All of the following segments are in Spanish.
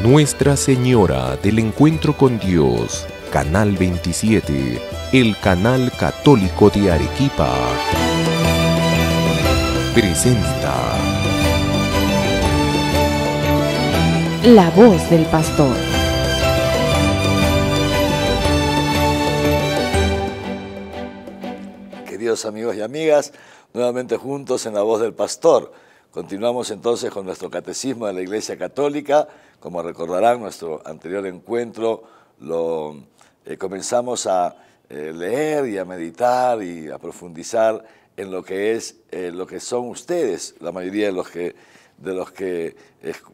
Nuestra Señora del Encuentro con Dios, Canal 27, el canal católico de Arequipa, presenta La Voz del Pastor. Queridos amigos y amigas, nuevamente juntos en La Voz del Pastor. Continuamos entonces con nuestro Catecismo de la Iglesia Católica. Como recordarán, nuestro anterior encuentro lo comenzamos a leer y a meditar y a profundizar en lo que son ustedes, la mayoría de los que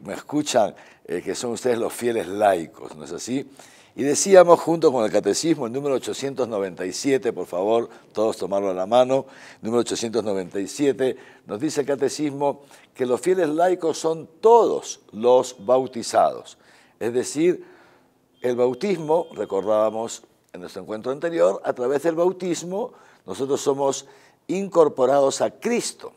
me escuchan, que son ustedes los fieles laicos, ¿no es así? Y decíamos, junto con el Catecismo, el número 897, por favor, todos tomarlo a la mano, número 897, nos dice el Catecismo que los fieles laicos son todos los bautizados. Es decir, el bautismo, recordábamos en nuestro encuentro anterior, a través del bautismo nosotros somos incorporados a Cristo,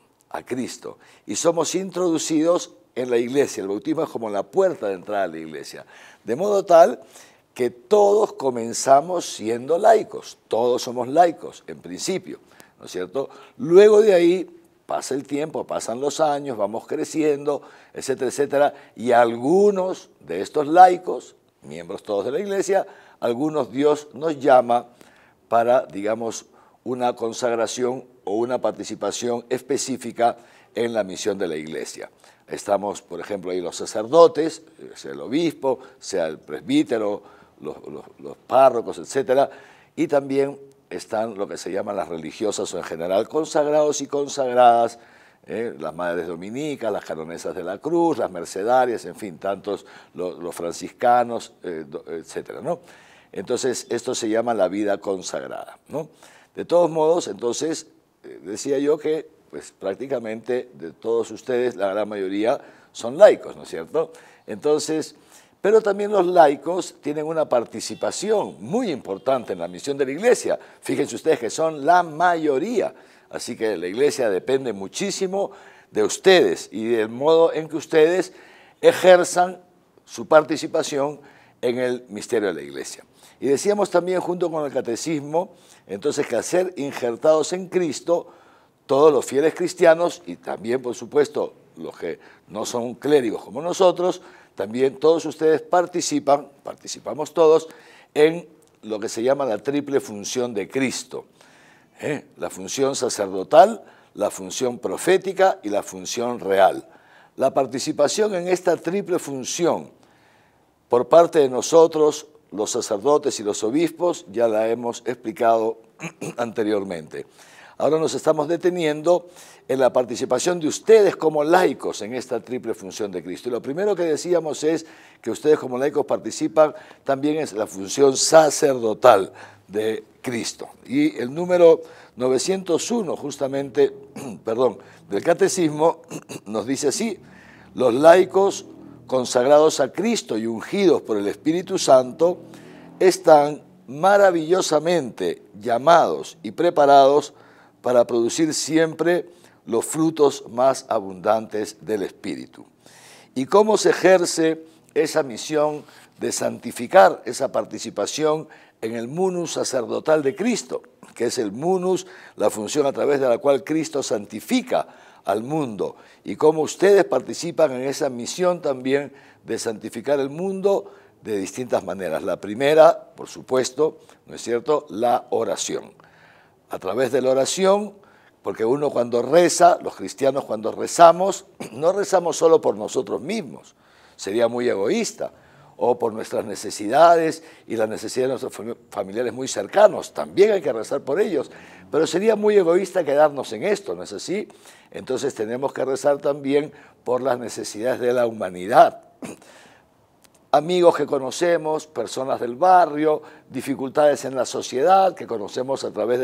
y somos introducidos en la iglesia. El bautismo es como la puerta de entrada a la iglesia. De modo tal que todos comenzamos siendo laicos, todos somos laicos en principio, ¿no es cierto? Luego de ahí pasa el tiempo, pasan los años, vamos creciendo, etcétera, etcétera, y algunos de estos laicos, miembros todos de la iglesia, algunos Dios nos llama para, digamos, una consagración o una participación específica en la misión de la iglesia. Estamos, por ejemplo, ahí los sacerdotes, sea el obispo, sea el presbítero, los párrocos, etcétera, y también están lo que se llaman las religiosas o en general consagrados y consagradas, las madres dominicas, las canonesas de la cruz, las mercedarias, en fin, tantos los franciscanos, etcétera, ¿no? Entonces, esto se llama la vida consagrada, ¿no? De todos modos, entonces, decía yo que pues, prácticamente de todos ustedes, la gran mayoría son laicos, ¿no es cierto? Entonces, pero también los laicos tienen una participación muy importante en la misión de la iglesia. Fíjense ustedes que son la mayoría. Así que la iglesia depende muchísimo de ustedes y del modo en que ustedes ejerzan su participación en el misterio de la iglesia. Y decíamos también junto con el catecismo, entonces, que al ser injertados en Cristo, todos los fieles cristianos y también, por supuesto, los que no son clérigos como nosotros, también todos ustedes participamos todos en lo que se llama la triple función de Cristo. La función sacerdotal, la función profética y la función real. La participación en esta triple función por parte de nosotros, los sacerdotes y los obispos, ya la hemos explicado anteriormente. Ahora nos estamos deteniendo en la participación de ustedes como laicos en esta triple función de Cristo. Y lo primero que decíamos es que ustedes como laicos participan también en la función sacerdotal de Cristo. Y el número 901, justamente, del Catecismo, nos dice así: los laicos consagrados a Cristo y ungidos por el Espíritu Santo están maravillosamente llamados y preparados para producir siempre los frutos más abundantes del Espíritu. ¿Y cómo se ejerce esa misión de santificar esa participación en el munus sacerdotal de Cristo? Que es el munus, la función a través de la cual Cristo santifica al mundo. Y cómo ustedes participan en esa misión también de santificar el mundo de distintas maneras. La primera, por supuesto, ¿no es cierto?, la oración. A través de la oración, porque uno cuando reza, los cristianos cuando rezamos, no rezamos solo por nosotros mismos, sería muy egoísta, o por nuestras necesidades y las necesidades de nuestros familiares muy cercanos, también hay que rezar por ellos, pero sería muy egoísta quedarnos en esto, ¿no es así? Entonces tenemos que rezar también por las necesidades de la humanidad. Amigos que conocemos, personas del barrio, dificultades en la sociedad que conocemos a través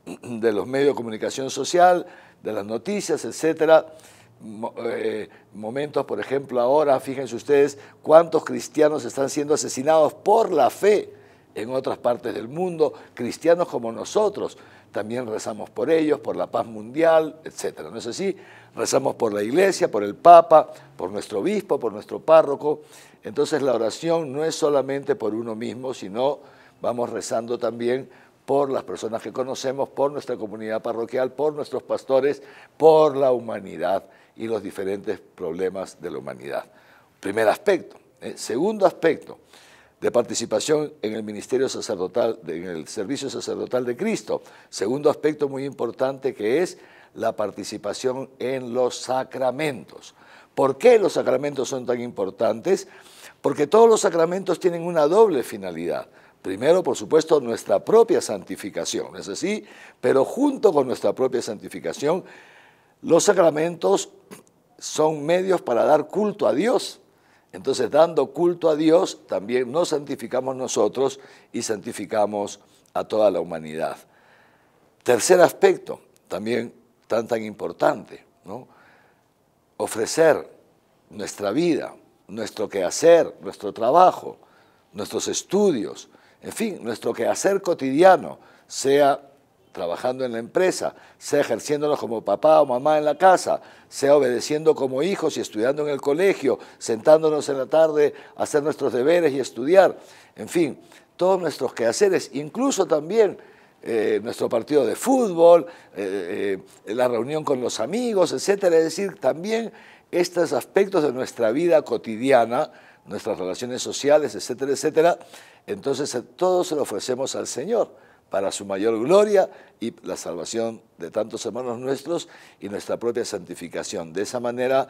de los medios de comunicación social, de las noticias, etcétera. Momentos, por ejemplo, ahora, fíjense ustedes cuántos cristianos están siendo asesinados por la fe en otras partes del mundo, cristianos como nosotros, también rezamos por ellos, por la paz mundial, etc. ¿No es así? Rezamos por la iglesia, por el Papa, por nuestro obispo, por nuestro párroco. Entonces la oración no es solamente por uno mismo, sino vamos rezando también por las personas que conocemos, por nuestra comunidad parroquial, por nuestros pastores, por la humanidad y los diferentes problemas de la humanidad. Primer aspecto. Segundo aspecto, de participación en el ministerio sacerdotal, en el servicio sacerdotal de Cristo. Segundo aspecto muy importante, que es la participación en los sacramentos. ¿Por qué los sacramentos son tan importantes? Porque todos los sacramentos tienen una doble finalidad. Primero, por supuesto, nuestra propia santificación, ¿no es así? Pero junto con nuestra propia santificación, los sacramentos son medios para dar culto a Dios. Entonces, dando culto a Dios, también nos santificamos nosotros y santificamos a toda la humanidad. Tercer aspecto, también tan importante, ¿no? Ofrecer nuestra vida, nuestro quehacer, nuestro trabajo, nuestros estudios, en fin, nuestro quehacer cotidiano, sea trabajando en la empresa, sea ejerciéndolo como papá o mamá en la casa, sea obedeciendo como hijos y estudiando en el colegio, sentándonos en la tarde a hacer nuestros deberes y estudiar, en fin, todos nuestros quehaceres, incluso también nuestro partido de fútbol, la reunión con los amigos, etcétera. Es decir, también estos aspectos de nuestra vida cotidiana, nuestras relaciones sociales, etcétera, etcétera, entonces todo se lo ofrecemos al Señor para su mayor gloria y la salvación de tantos hermanos nuestros y nuestra propia santificación. De esa manera,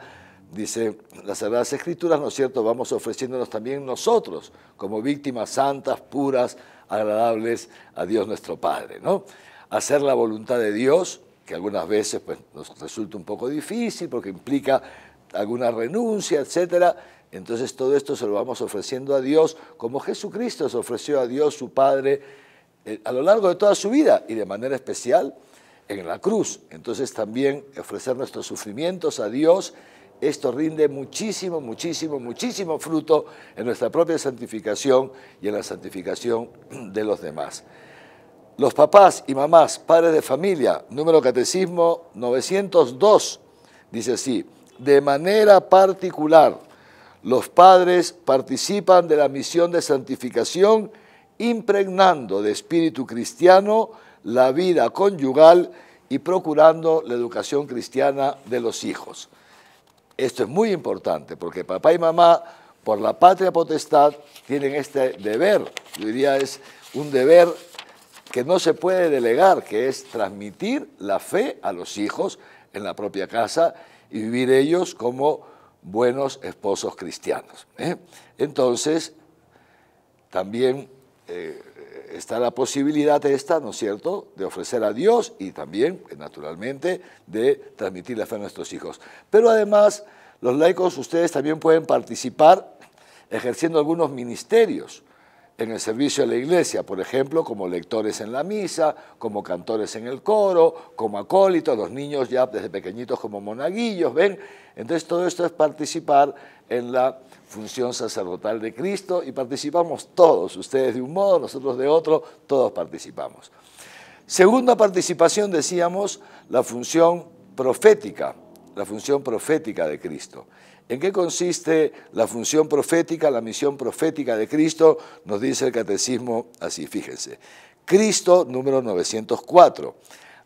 dice las Sagradas Escrituras, ¿no es cierto?, vamos ofreciéndonos también nosotros como víctimas santas, puras, agradables a Dios nuestro Padre, ¿no? Hacer la voluntad de Dios, que algunas veces pues, nos resulta un poco difícil porque implica alguna renuncia, etcétera. Entonces todo esto se lo vamos ofreciendo a Dios, como Jesucristo se ofreció a Dios su Padre a lo largo de toda su vida y de manera especial en la cruz. Entonces también ofrecer nuestros sufrimientos a Dios, esto rinde muchísimo, muchísimo, muchísimo fruto en nuestra propia santificación y en la santificación de los demás. Los papás y mamás, padres de familia, número catecismo 902, dice así: de manera particular, los padres participan de la misión de santificación impregnando de espíritu cristiano la vida conyugal y procurando la educación cristiana de los hijos. Esto es muy importante porque papá y mamá, por la patria potestad, tienen este deber, yo diría es un deber que no se puede delegar, que es transmitir la fe a los hijos en la propia casa y vivir ellos como buenos esposos cristianos. Entonces, también está la posibilidad esta, ¿no es cierto?, de ofrecer a Dios y también, naturalmente, de transmitir la fe a nuestros hijos. Pero además, los laicos, ustedes también pueden participar ejerciendo algunos ministerios en el servicio de la iglesia, por ejemplo, como lectores en la misa, como cantores en el coro, como acólitos, los niños ya desde pequeñitos como monaguillos, ¿ven? Entonces todo esto es participar en la función sacerdotal de Cristo y participamos todos, ustedes de un modo, nosotros de otro, todos participamos. Segunda participación, decíamos, la función profética de Cristo. ¿En qué consiste la función profética, la misión profética de Cristo? Nos dice el catecismo así, fíjense. Cristo, número 904,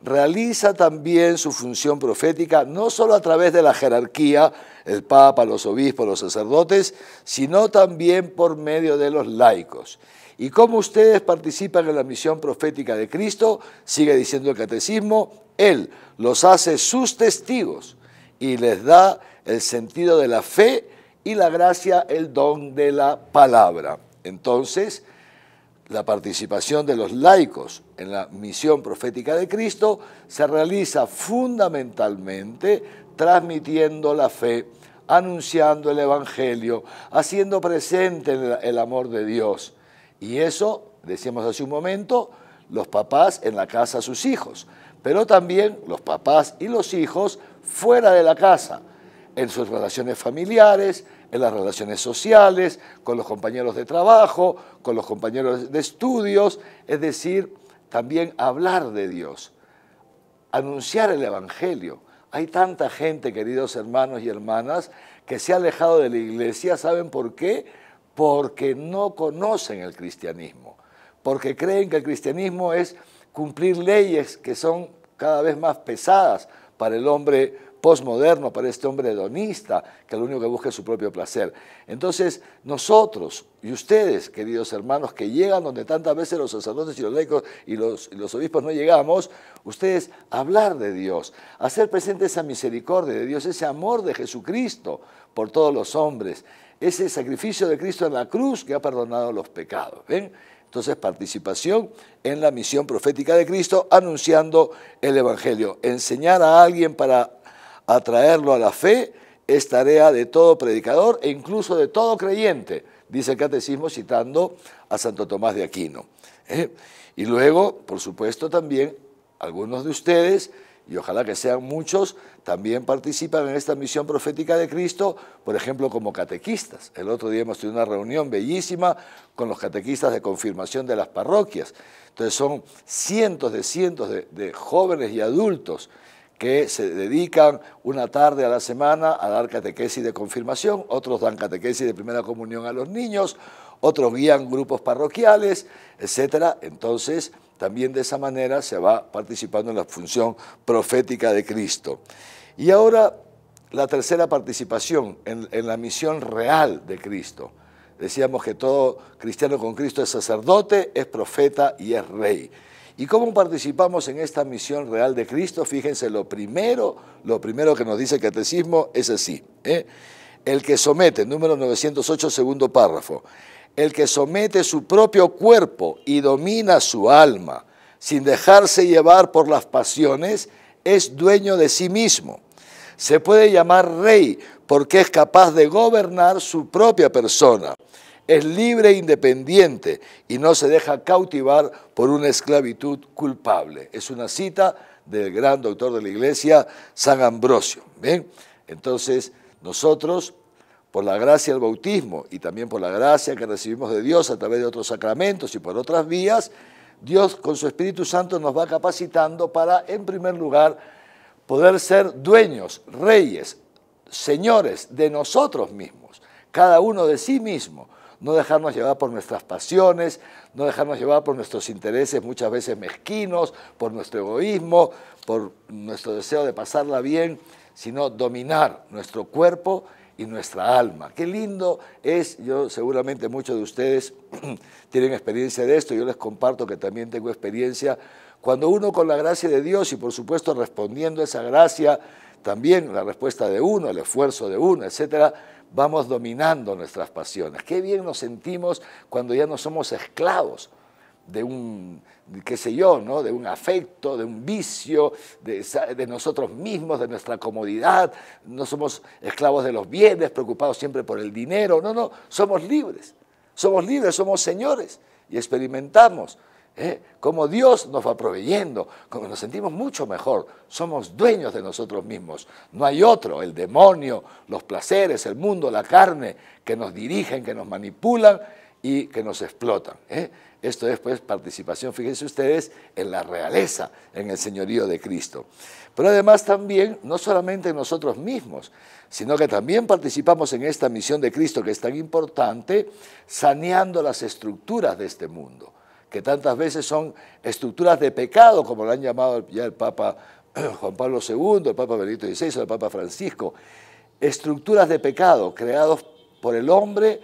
realiza también su función profética no solo a través de la jerarquía, el Papa, los obispos, los sacerdotes, sino también por medio de los laicos. ¿Y cómo ustedes participan en la misión profética de Cristo? Sigue diciendo el catecismo, Él los hace sus testigos y les da el sentido de la fe y la gracia, el don de la palabra. Entonces, la participación de los laicos en la misión profética de Cristo se realiza fundamentalmente transmitiendo la fe, anunciando el Evangelio, haciendo presente el amor de Dios. Y eso, decíamos hace un momento, los papás en la casa a sus hijos, pero también los papás y los hijos fuera de la casa, en sus relaciones familiares, en las relaciones sociales, con los compañeros de trabajo, con los compañeros de estudios, es decir, también hablar de Dios, anunciar el Evangelio. Hay tanta gente, queridos hermanos y hermanas, que se ha alejado de la iglesia. ¿Saben por qué? Porque no conocen el cristianismo, porque creen que el cristianismo es cumplir leyes que son cada vez más pesadas para el hombre posmoderno, para este hombre hedonista, que lo único que busca es su propio placer. Entonces, nosotros y ustedes, queridos hermanos, que llegan donde tantas veces los sacerdotes y los laicos y los obispos no llegamos, ustedes hablar de Dios, hacer presente esa misericordia de Dios, ese amor de Jesucristo por todos los hombres, ese sacrificio de Cristo en la cruz que ha perdonado los pecados. ¿Ven? Entonces, participación en la misión profética de Cristo, anunciando el Evangelio. Enseñar a alguien para atraerlo a la fe es tarea de todo predicador e incluso de todo creyente, dice el Catecismo citando a Santo Tomás de Aquino. Y luego, por supuesto, también algunos de ustedes, y ojalá que sean muchos, también participan en esta misión profética de Cristo, por ejemplo, como catequistas. El otro día hemos tenido una reunión bellísima con los catequistas de confirmación de las parroquias. Entonces son cientos de jóvenes y adultos que se dedican una tarde a la semana a dar catequesis de confirmación, otros dan catequesis de primera comunión a los niños, otros guían grupos parroquiales, etc. Entonces, también de esa manera se va participando en la función profética de Cristo. Y ahora, la tercera participación en la misión real de Cristo. Decíamos que todo cristiano con Cristo es sacerdote, es profeta y es rey. ¿Y cómo participamos en esta misión real de Cristo? Fíjense, lo primero que nos dice el Catecismo es así. El que somete, número 908, segundo párrafo, el que somete su propio cuerpo y domina su alma, sin dejarse llevar por las pasiones, es dueño de sí mismo. Se puede llamar rey porque es capaz de gobernar su propia persona. Es libre e independiente y no se deja cautivar por una esclavitud culpable. Es una cita del gran doctor de la Iglesia, San Ambrosio. ¿Ven? Entonces, nosotros, por la gracia del bautismo y también por la gracia que recibimos de Dios a través de otros sacramentos y por otras vías, Dios con su Espíritu Santo nos va capacitando para, en primer lugar, poder ser dueños, reyes, señores de nosotros mismos, cada uno de sí mismo. No dejarnos llevar por nuestras pasiones, no dejarnos llevar por nuestros intereses muchas veces mezquinos, por nuestro egoísmo, por nuestro deseo de pasarla bien, sino dominar nuestro cuerpo y nuestra alma. Qué lindo es, yo seguramente muchos de ustedes tienen experiencia de esto, yo les comparto que también tengo experiencia, cuando uno con la gracia de Dios y por supuesto respondiendo a esa gracia, también la respuesta de uno, el esfuerzo de uno, etcétera, vamos dominando nuestras pasiones. Qué bien nos sentimos cuando ya no somos esclavos de un, qué sé yo, ¿no? De un afecto, de un vicio, de nosotros mismos, de nuestra comodidad. No somos esclavos de los bienes, preocupados siempre por el dinero. No, somos libres, somos señores y experimentamos cómo Dios nos va proveyendo, cómo nos sentimos mucho mejor, somos dueños de nosotros mismos, no hay otro, el demonio, los placeres, el mundo, la carne, que nos dirigen, que nos manipulan y que nos explotan. Esto es pues participación, fíjense ustedes, en la realeza, en el señorío de Cristo. Pero además también, no solamente en nosotros mismos, sino que también participamos en esta misión de Cristo que es tan importante, saneando las estructuras de este mundo, que tantas veces son estructuras de pecado, como lo han llamado ya el Papa Juan Pablo II, el Papa Benedicto XVI, el Papa Francisco, estructuras de pecado creados por el hombre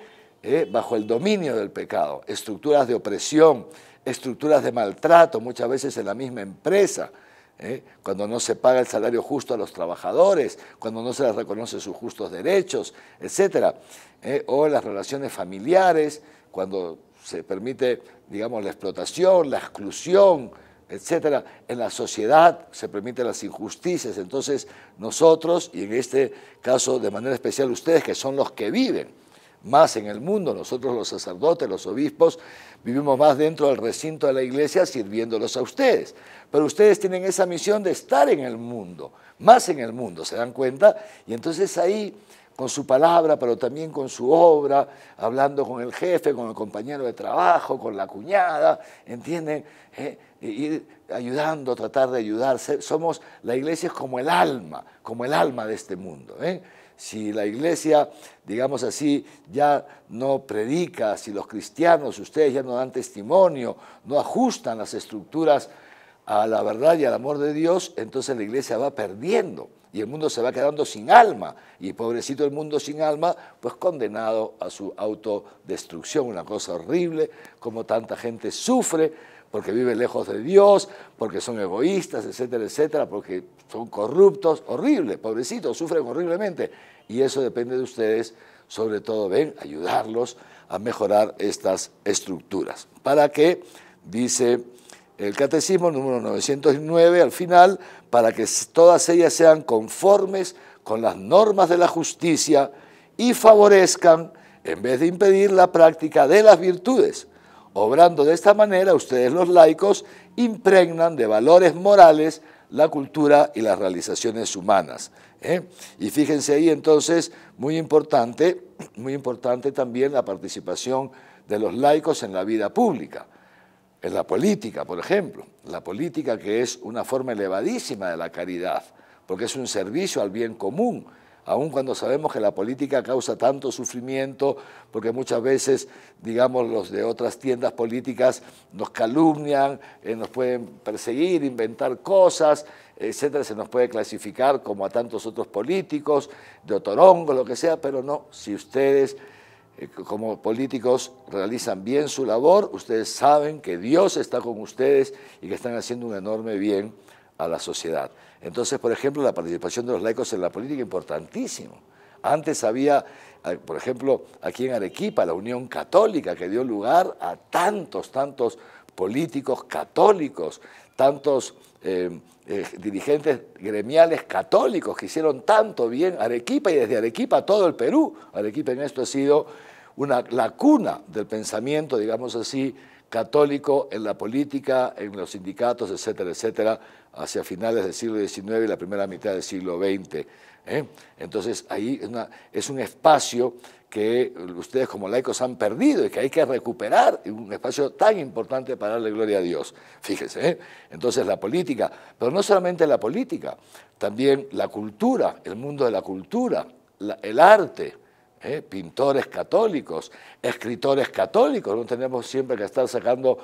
bajo el dominio del pecado, estructuras de opresión, estructuras de maltrato, muchas veces en la misma empresa, cuando no se paga el salario justo a los trabajadores, cuando no se les reconoce sus justos derechos, etc. O en las relaciones familiares, cuando se permite, digamos, la explotación, la exclusión, etcétera. En la sociedad se permiten las injusticias. Entonces nosotros, y en este caso de manera especial ustedes, que son los que viven más en el mundo, nosotros los sacerdotes, los obispos, vivimos más dentro del recinto de la iglesia sirviéndolos a ustedes. Pero ustedes tienen esa misión de estar en el mundo, más en el mundo, ¿se dan cuenta? Y entonces ahí, con su palabra, pero también con su obra, hablando con el jefe, con el compañero de trabajo, con la cuñada, ¿entienden? Ir ayudando, tratar de ayudarse. Somos, la iglesia es como el alma de este mundo. Si la iglesia, digamos así, ya no predica, si los cristianos, ustedes ya no dan testimonio, no ajustan las estructuras a la verdad y al amor de Dios, entonces la iglesia va perdiendo y el mundo se va quedando sin alma. Y pobrecito el mundo sin alma, pues condenado a su autodestrucción, una cosa horrible, como tanta gente sufre porque vive lejos de Dios, porque son egoístas, etcétera, etcétera, porque son corruptos, horrible, pobrecitos, sufren horriblemente. Y eso depende de ustedes, sobre todo, ayudarlos a mejorar estas estructuras. Para que, dice el Catecismo, número 909, al final, para que todas ellas sean conformes con las normas de la justicia y favorezcan, en vez de impedir, la práctica de las virtudes. Obrando de esta manera, ustedes los laicos impregnan de valores morales la cultura y las realizaciones humanas. Y fíjense ahí entonces, muy importante también la participación de los laicos en la vida pública, en la política, por ejemplo. La política, que es una forma elevadísima de la caridad, porque es un servicio al bien común, aun cuando sabemos que la política causa tanto sufrimiento, porque muchas veces, digamos, los de otras tiendas políticas nos calumnian, nos pueden perseguir, inventar cosas, etcétera, se nos puede clasificar como a tantos otros políticos, de otorongo, lo que sea, pero no, si ustedes como políticos realizan bien su labor, ustedes saben que Dios está con ustedes y que están haciendo un enorme bien a la sociedad. Entonces, por ejemplo, la participación de los laicos en la política es importantísimo. Antes había, por ejemplo, aquí en Arequipa, la Unión Católica, que dio lugar a tantos políticos católicos, tantos dirigentes gremiales católicos que hicieron tanto bien a Arequipa y desde Arequipa a todo el Perú. Arequipa en esto ha sido la cuna del pensamiento, digamos así, católico en la política, en los sindicatos, etcétera, etcétera, hacia finales del siglo XIX y la primera mitad del siglo XX. Entonces, ahí es un espacio que ustedes como laicos han perdido y que hay que recuperar, un espacio tan importante para darle gloria a Dios. Fíjense, entonces la política, pero no solamente la política, también la cultura, el mundo de la cultura, el arte, pintores católicos, escritores católicos, no tenemos siempre que estar sacando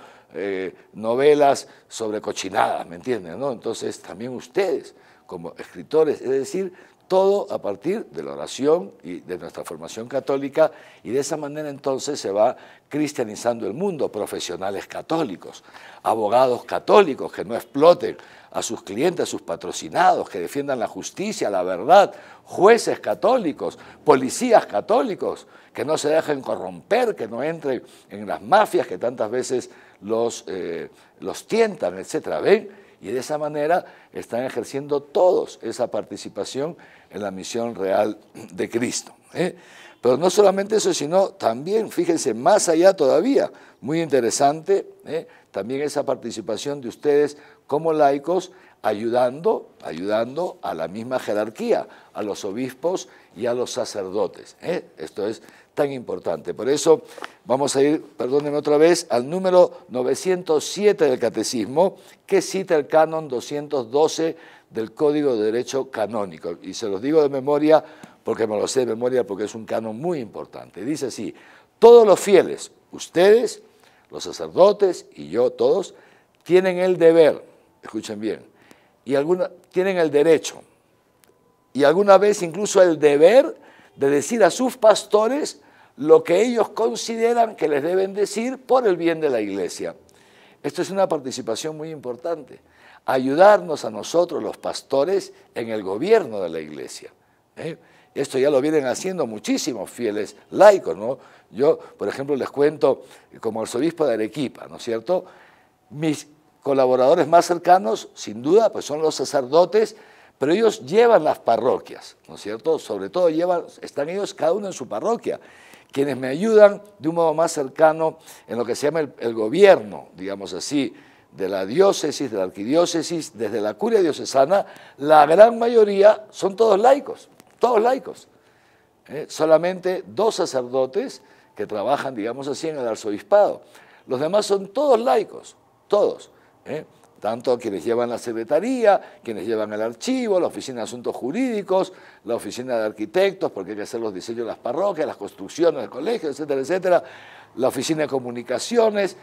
novelas sobre cochinadas, ¿me entienden? ¿No? Entonces también ustedes como escritores, es decir, todo a partir de la oración y de nuestra formación católica, y de esa manera entonces se va cristianizando el mundo. Profesionales católicos, abogados católicos que no exploten a sus clientes, a sus patrocinados, que defiendan la justicia, la verdad, jueces católicos, policías católicos, que no se dejen corromper, que no entren en las mafias que tantas veces los tientan, etcétera. ¿Ven? Y de esa manera están ejerciendo todos esa participación en la misión real de Cristo. Pero no solamente eso, sino también, fíjense, más allá todavía, muy interesante, también esa participación de ustedes como laicos, ayudando a la misma jerarquía, a los obispos y a los sacerdotes. Esto es tan importante. Por eso vamos a ir, perdónenme otra vez, al número 907 del Catecismo, que cita el canon 212 del Código de Derecho Canónico. Y se los digo de memoria, porque me lo sé de memoria, porque es un canon muy importante. Dice así: todos los fieles, ustedes, los sacerdotes y yo, todos, tienen el deber, escuchen bien, y tienen el derecho, y alguna vez incluso el deber de decir a sus pastores lo que ellos consideran que les deben decir por el bien de la iglesia. Esto es una participación muy importante, ayudarnos a nosotros los pastores en el gobierno de la iglesia. Esto ya lo vienen haciendo muchísimos fieles laicos, ¿no? Yo, por ejemplo, les cuento, como arzobispo de Arequipa, ¿no es cierto? Mis colaboradores más cercanos, sin duda, pues son los sacerdotes, pero ellos llevan las parroquias, ¿no es cierto? Sobre todo están ellos cada uno en su parroquia, quienes me ayudan de un modo más cercano en lo que se llama el gobierno, digamos así, de la diócesis, de la arquidiócesis, desde la curia diocesana. La gran mayoría son todos laicos, Solamente 2 sacerdotes que trabajan, digamos así, en el arzobispado. Los demás son todos laicos, todos. Tanto quienes llevan la secretaría, quienes llevan el archivo, la oficina de asuntos jurídicos, la oficina de arquitectos, porque hay que hacer los diseños de las parroquias, las construcciones del colegio, etcétera, etcétera, la oficina de comunicaciones,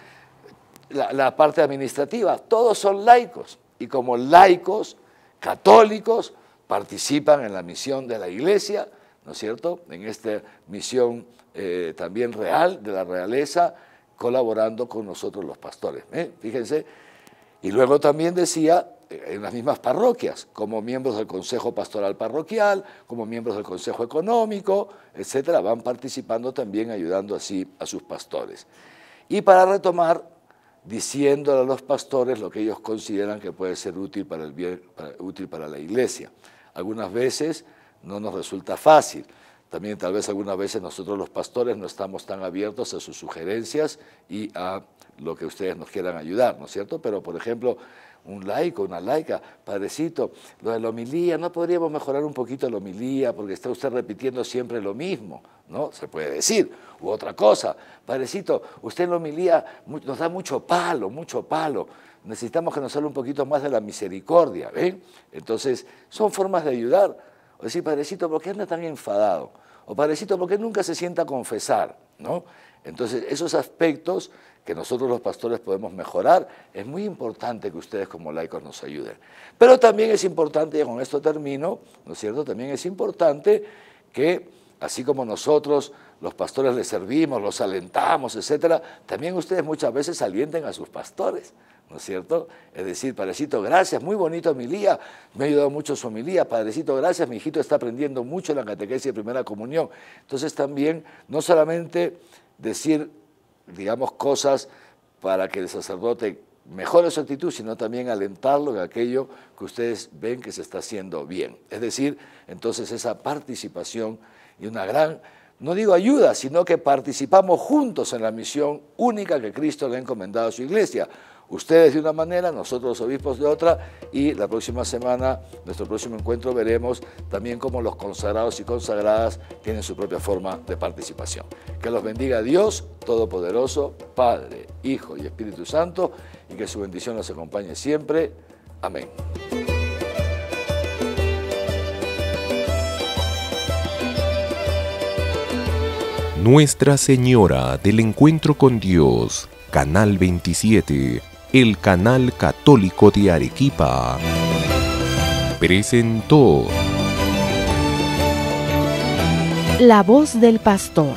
la parte administrativa, todos son laicos. Y como laicos, católicos, participan en la misión de la Iglesia, ¿no es cierto?, en esta misión también real de la realeza, colaborando con nosotros los pastores. Fíjense. Y luego también decía, en las mismas parroquias, como miembros del Consejo Pastoral Parroquial, como miembros del Consejo Económico, etcétera, van participando también, ayudando así a sus pastores. Y para retomar, diciéndole a los pastores lo que ellos consideran que puede ser útil para el bien, útil para la Iglesia. Algunas veces no nos resulta fácil. También tal vez algunas veces nosotros los pastores no estamos tan abiertos a sus sugerencias y a lo que ustedes nos quieran ayudar, ¿no es cierto? Pero, por ejemplo, un laico, una laica, padrecito, lo de la homilía, ¿no podríamos mejorar un poquito la homilía porque está usted repitiendo siempre lo mismo? ¿No? Se puede decir. U otra cosa, padrecito, usted en la homilía nos da mucho palo, necesitamos que nos hable un poquito más de la misericordia, ¿ven? Entonces, son formas de ayudar. O decir, padrecito, ¿por qué anda tan enfadado? O padrecito, ¿por qué nunca se sienta a confesar? ¿No? Entonces, esos aspectos que nosotros los pastores podemos mejorar, es muy importante que ustedes como laicos nos ayuden. Pero también es importante, y con esto termino, ¿no es cierto?, también es importante que, así como nosotros los pastores les servimos, los alentamos, etcétera, también ustedes muchas veces alienten a sus pastores, ¿no es cierto? Es decir, padrecito, gracias, muy bonito homilía, me ha ayudado mucho su homilía, padrecito, gracias, mi hijito está aprendiendo mucho en la catequesis de primera comunión. Entonces también, no solamente decir, digamos, cosas para que el sacerdote mejore su actitud, sino también alentarlo en aquello que ustedes ven que se está haciendo bien. Es decir, entonces esa participación y una gran, no digo ayuda, sino que participamos juntos en la misión única que Cristo le ha encomendado a su Iglesia. Ustedes de una manera, nosotros los obispos de otra, y la próxima semana, nuestro próximo encuentro, veremos también cómo los consagrados y consagradas tienen su propia forma de participación. Que los bendiga Dios Todopoderoso, Padre, Hijo y Espíritu Santo, y que su bendición los acompañe siempre. Amén. Nuestra Señora del Encuentro con Dios, Canal 27, el canal católico de Arequipa, presentó La Voz del Pastor.